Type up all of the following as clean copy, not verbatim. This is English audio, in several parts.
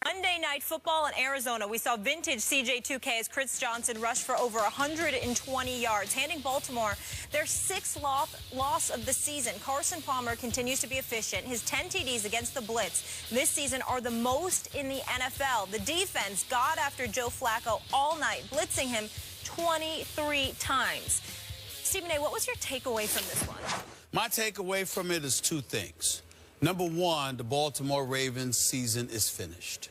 Monday Night Football in Arizona, we saw vintage CJ2K as Chris Johnson rushed for over 120 yards, handing Baltimore their sixth loss of the season. Carson Palmer continues to be efficient. His 10 TDs against the blitz this season are the most in the NFL. The defense got after Joe Flacco all night, blitzing him 23 times. Stephen A., what was your takeaway from this one? My takeaway from it is two things. Number one, the Baltimore Ravens season is finished.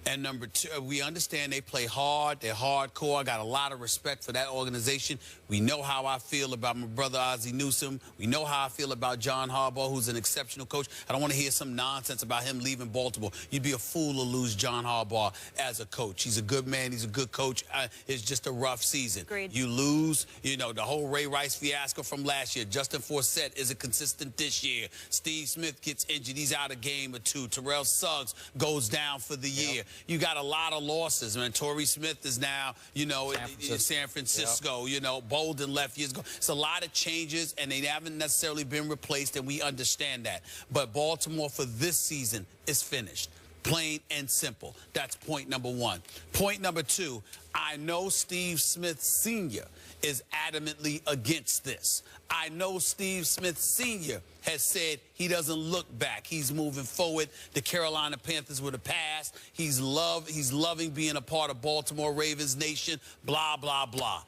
And number two, we understand they play hard, they're hardcore. I got a lot of respect for that organization. We know how I feel about my brother Ozzie Newsome. We know how I feel about John Harbaugh, who's an exceptional coach. I don't want to hear some nonsense about him leaving Baltimore. You'd be a fool to lose John Harbaugh as a coach. He's a good man. He's a good coach. It's just a rough season. Agreed. You lose, you know, the whole Ray Rice fiasco from last year. Justin Forsett isn't consistent this year. Steve Smith gets injured. He's out a game or two. Terrell Suggs goes down for the year. You got a lot of losses, man. Torrey Smith is now, you know, in San Francisco. You know, Bolden left years ago. It's a lot of changes, and they haven't necessarily been replaced, and we understand that. But Baltimore for this season is finished. Plain and simple. That's point number one. Point number two, I know Steve Smith Sr. is adamantly against this. I know Steve Smith Sr. has said he doesn't look back. He's moving forward. The Carolina Panthers were the past. He's loving being a part of Baltimore Ravens Nation, blah, blah, blah.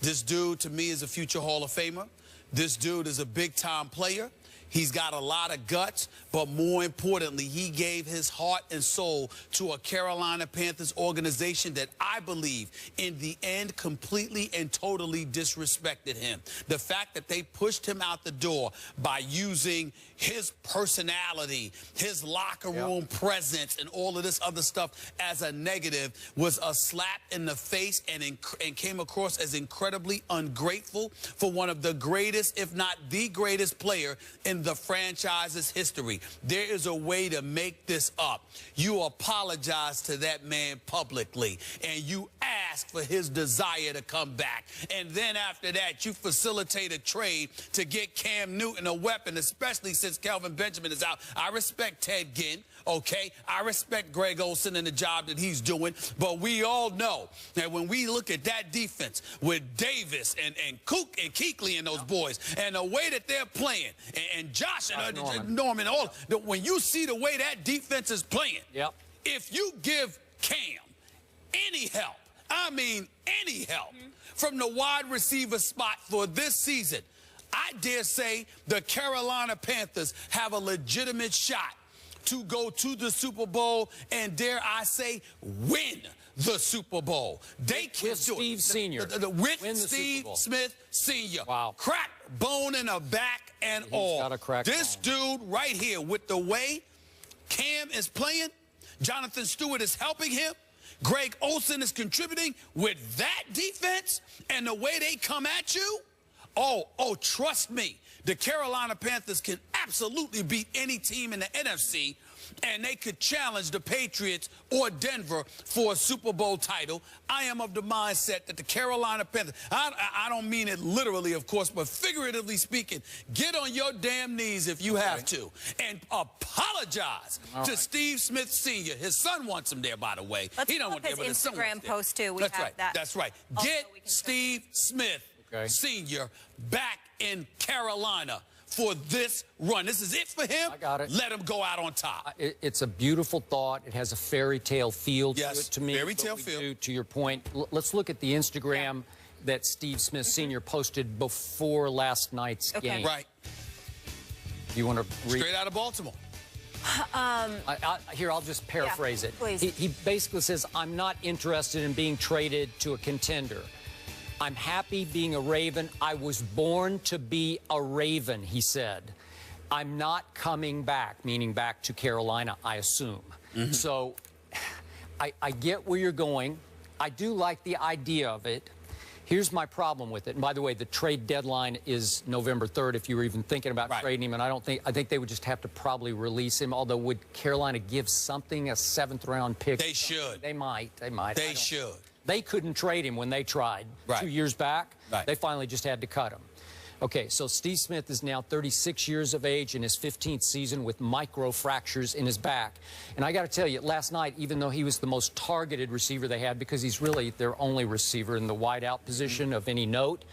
This dude, to me, is a future Hall of Famer. This dude is a big-time player. He's got a lot of guts, but more importantly, he gave his heart and soul to a Carolina Panthers organization that I believe in the end completely and totally disrespected him. The fact that they pushed him out the door by using his personality, his locker room presence, and all of this other stuff as a negative was a slap in the face and came across as incredibly ungrateful for one of the greatest, if not the greatest player in the franchise's history. There is a way to make this up. You apologize to that man publicly, and you ask for his desire to come back. And then after that, you facilitate a trade to get Cam Newton a weapon, especially since Kelvin Benjamin is out. I respect Ted Ginn, okay? I respect Greg Olsen and the job that he's doing, but we all know that when we look at that defense with Davis and Cook and Kuechly and those boys, and the way that they're playing, and Josh and Norman, when you see the way that defense is playing, if you give Cam any help, I mean any help, from the wide receiver spot for this season, I dare say the Carolina Panthers have a legitimate shot to go to the Super Bowl and, dare I say, win the Super Bowl. They can with do Steve it. Sr. With Steve Smith Sr. Wow. Crack bone in the back and all. Got a crack this bone. dude right here, with the way Cam is playing, Jonathan Stewart is helping him, Greg Olsen is contributing with that defense and the way they come at you. Oh, trust me, the Carolina Panthers can absolutely beat any team in the NFC, and they could challenge the Patriots or Denver for a Super Bowl title. I am of the mindset that the Carolina Panthers, I don't mean it literally, of course, but figuratively speaking, get on your damn knees if you have to and apologize to Steve Smith Sr. His son wants him there, by the way. He don't want his Instagram post, too. That's right. That's right. Get Steve Smith Sr. back in Carolina for this run. This is it for him. I got it. Let him go out on top. It's a beautiful thought. It has a fairy tale feel to it to me. Fairy tale feel. To your point, let's look at the Instagram that Steve Smith Sr. posted before last night's game. Right. You want to read? Straight out of Baltimore. Here, I'll just paraphrase it. Please. He basically says, I'm not interested in being traded to a contender. I'm happy being a Raven. I was born to be a Raven, he said. I'm not coming back, meaning back to Carolina, I assume. So I get where you're going. I do like the idea of it. Here's my problem with it. And by the way, the trade deadline is November 3rd if you were even thinking about trading him. And I think they would just have to probably release him. Although, would Carolina give something, a 7th-round pick? They should. They might. They should. They couldn't trade him when they tried 2 years back. They finally just had to cut him. Okay, so Steve Smith is now 36 years of age in his 15th season with microfractures in his back. And I got to tell you, last night, even though he was the most targeted receiver they had, because he's really their only receiver in the wideout position of any note,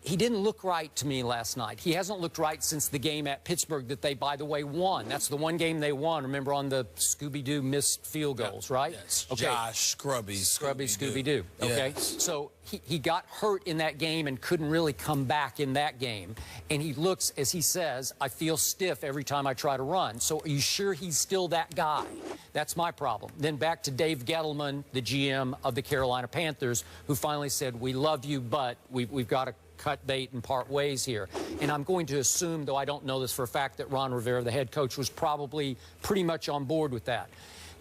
he didn't look right to me last night. He hasn't looked right since the game at Pittsburgh that they, by the way, won. That's the one game they won. Remember, on the Scooby-Doo missed field goals, right? Yes. Okay. Josh Scooby-Doo. Okay. Yes. So he got hurt in that game and couldn't really come back in that game. And he looks, as he says, I feel stiff every time I try to run. So are you sure he's still that guy? That's my problem. Then back to Dave Gettleman, the GM of the Carolina Panthers, who finally said, we love you, but we've got to cut bait and part ways here. And I'm going to assume, though I don't know this for a fact, that Ron Rivera, the head coach, was probably pretty much on board with that.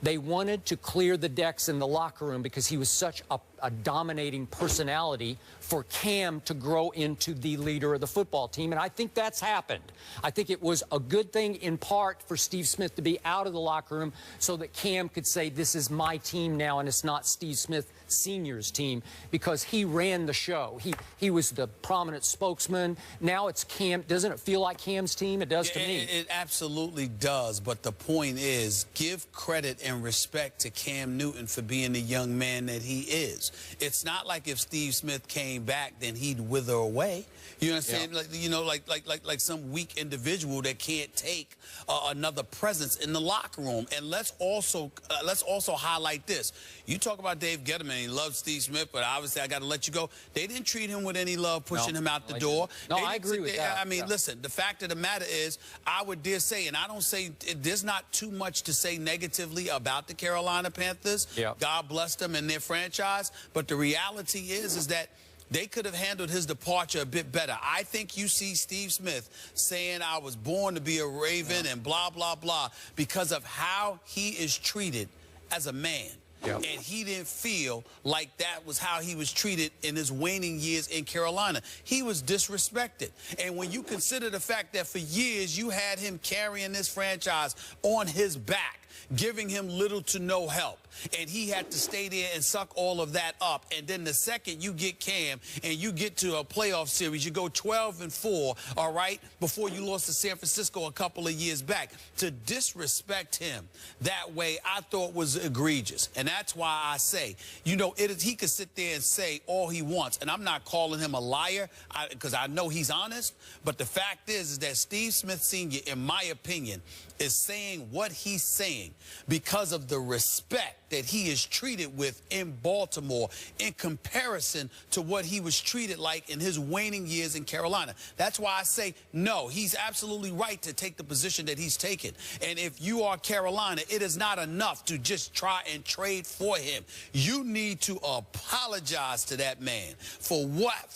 They wanted to clear the decks in the locker room because he was such a dominating personality for Cam to grow into the leader of the football team. And I think that's happened. I think it was a good thing in part for Steve Smith to be out of the locker room so that Cam could say, this is my team now and it's not Steve Smith Sr.'s team, because he ran the show. He was the prominent spokesman. Now it's Cam. Doesn't it feel like Cam's team? It does to me. It absolutely does. But the point is, give credit and respect to Cam Newton for being the young man that he is. It's not like if Steve Smith came back, then he'd wither away. You know what I'm saying? Like, you know, like some weak individual that can't take another presence in the locker room. And let's also highlight this. You talk about Dave Gettleman. He loves Steve Smith, but obviously I got to let you go. They didn't treat him with any love, pushing him out the door. No, I agree with that. I mean, listen, the fact of the matter is, I would dare say, and I don't say, there's not too much to say negatively about the Carolina Panthers. God bless them and their franchise. But the reality is that they could have handled his departure a bit better. I think you see Steve Smith saying, I was born to be a Raven and blah, blah, blah, because of how he is treated as a man. And he didn't feel like that was how he was treated in his waning years in Carolina. He was disrespected. And when you consider the fact that for years you had him carrying this franchise on his back, giving him little to no help, and he had to stay there and suck all of that up. And then the second you get Cam and you get to a playoff series, you go 12-4, all right, before you lost to San Francisco a couple of years back. To disrespect him that way, I thought was egregious. And that's why I say, you know, he could sit there and say all he wants. And I'm not calling him a liar because I know he's honest. But the fact is that Steve Smith Sr., in my opinion, is saying what he's saying because of the respect that he is treated with in Baltimore in comparison to what he was treated like in his waning years in Carolina. That's why I say, no, he's absolutely right to take the position that he's taken. And if you are Carolina, it is not enough to just try and trade for him. You need to apologize to that man for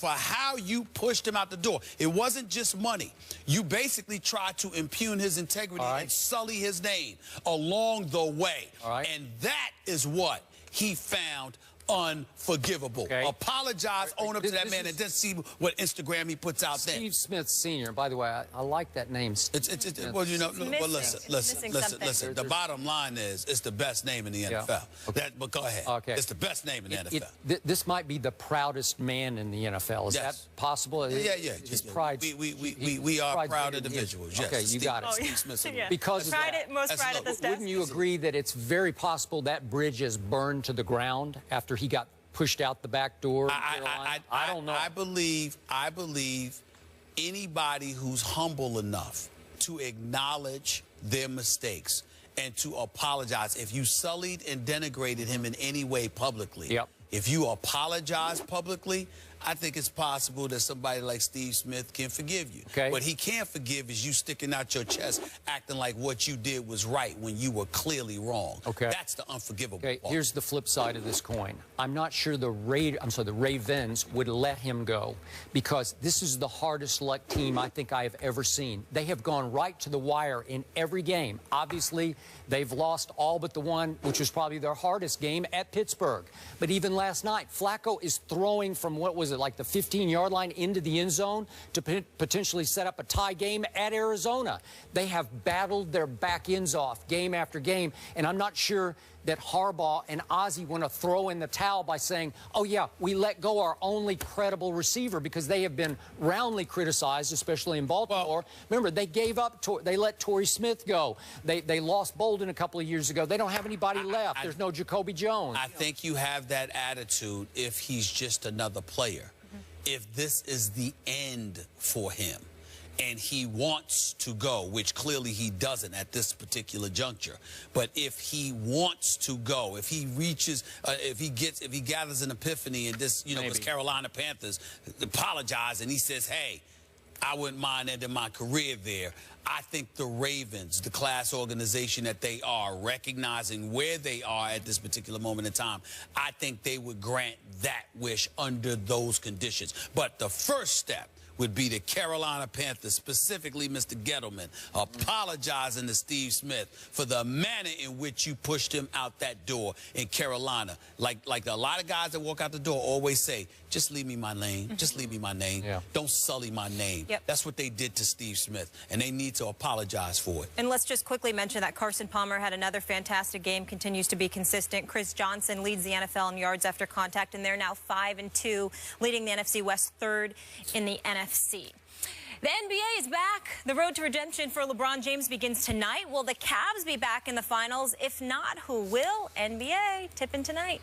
how you pushed him out the door. It wasn't just money. You basically tried to impugn his integrity and sully his name along the way. And that is what he found unforgivable. Apologize, own up to that man, and then see what Instagram he puts out there. Steve Smith Sr., by the way, I like that name. Well, you know, well, listen. The bottom line is, it's the best name in the NFL. But go ahead. It's the best name in the NFL. This might be the proudest man in the NFL. Is that possible? Yeah. His pride. We are proud individuals. Yes. Okay, you got it. Steve Smith Sr. Because of that, most pride at this desk. Wouldn't you agree that it's very possible that bridge is burned to the ground after he got pushed out the back door? I don't know. I believe anybody who's humble enough to acknowledge their mistakes and to apologize. If you sullied and denigrated him in any way publicly, if you apologize publicly, I think it's possible that somebody like Steve Smith can forgive you. What he can't forgive is you sticking out your chest, acting like what you did was right when you were clearly wrong. That's the unforgivable part. Here's the flip side of this coin. I'm not sure the Ravens would let him go, because this is the hardest luck team I think I have ever seen. They have gone right to the wire in every game. Obviously, they've lost all but the one, which was probably their hardest game, at Pittsburgh. But even last night, Flacco is throwing from, what was it, like the 15-yard line into the end zone to potentially set up a tie game at Arizona. They have battled their back ends off game after game, and I'm not sure that Harbaugh and Ozzie want to throw in the towel by saying, oh, yeah, we let go our only credible receiver, because they have been roundly criticized, especially in Baltimore. Well, remember, they gave up, they let Torrey Smith go. They lost Bolden a couple of years ago. They don't have anybody left. There's no Jacoby Jones. I think you have that attitude if he's just another player. If this is the end for him, and he wants to go, which clearly he doesn't at this particular juncture. But if he wants to go, if he reaches, if he gathers an epiphany, and this, you know, because Carolina Panthers apologize, and he says, hey, I wouldn't mind ending my career there. I think the Ravens, the class organization that they are, recognizing where they are at this particular moment in time, I think they would grant that wish under those conditions. But the first step would be the Carolina Panthers, specifically Mr. Gettleman, apologizing to Steve Smith for the manner in which you pushed him out that door in Carolina. Like a lot of guys that walk out the door always say, just leave me my name, just leave me my name. Yeah. Don't sully my name. Yep. That's what they did to Steve Smith, and they need to apologize for it. And let's just quickly mention that Carson Palmer had another fantastic game, continues to be consistent. Chris Johnson leads the NFL in yards after contact, and they're now 5-2, leading the NFC West, third in the NFC. The NBA is back. The road to redemption for LeBron James begins tonight. Will the Cavs be back in the finals? If not, who will? NBA tipping tonight.